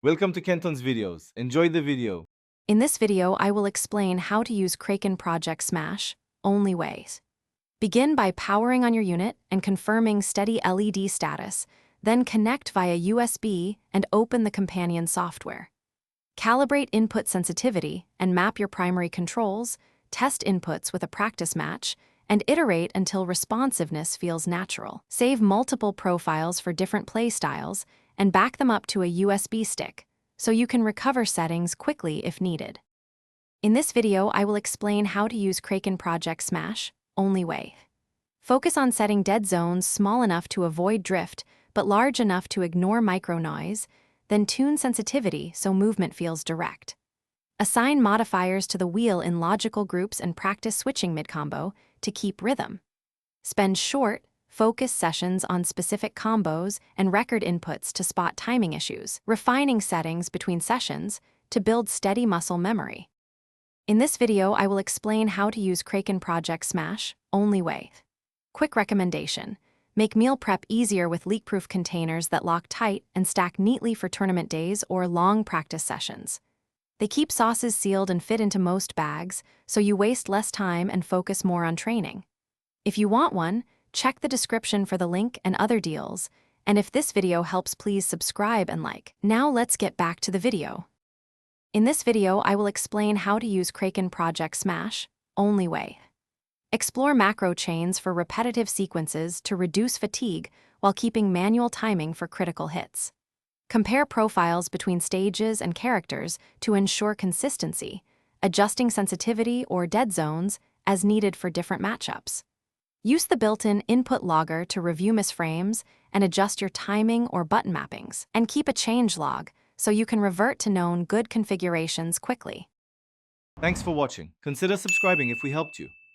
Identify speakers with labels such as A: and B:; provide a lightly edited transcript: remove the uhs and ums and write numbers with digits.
A: Welcome to Kenton's videos. Enjoy the video.
B: In this video, I will explain how to use Kraken Project Smash, only ways. Begin by powering on your unit and confirming steady LED status, then connect via USB and open the companion software. Calibrate input sensitivity and map your primary controls, test inputs with a practice match, and iterate until responsiveness feels natural. Save multiple profiles for different play styles and back them up to a USB stick, so you can recover settings quickly if needed. In this video, I will explain how to use Kraken Project Smash, only way. Focus on setting dead zones small enough to avoid drift, but large enough to ignore micro noise, then tune sensitivity so movement feels direct. Assign modifiers to the wheel in logical groups and practice switching mid-combo to keep rhythm. Spend short, focused sessions on specific combos and record inputs to spot timing issues, refining settings between sessions to build steady muscle memory. In this video, I will explain how to use Kraken Project Smash, only way. Quick recommendation: make meal prep easier with leak-proof containers that lock tight and stack neatly for tournament days or long practice sessions. They keep sauces sealed and fit into most bags, so you waste less time and focus more on training. If you want one, check the description for the link and other deals, and if this video helps, please subscribe and like. Now let's get back to the video. In this video, I will explain how to use Kraken Project Smash, only way. Explore macro chains for repetitive sequences to reduce fatigue while keeping manual timing for critical hits. Compare profiles between stages and characters to ensure consistency, adjusting sensitivity or dead zones as needed for different matchups. Use the built-in input logger to review misframes and adjust your timing or button mappings, and keep a change log so you can revert to known good configurations quickly.
A: Thanks for watching. Consider subscribing if we helped you.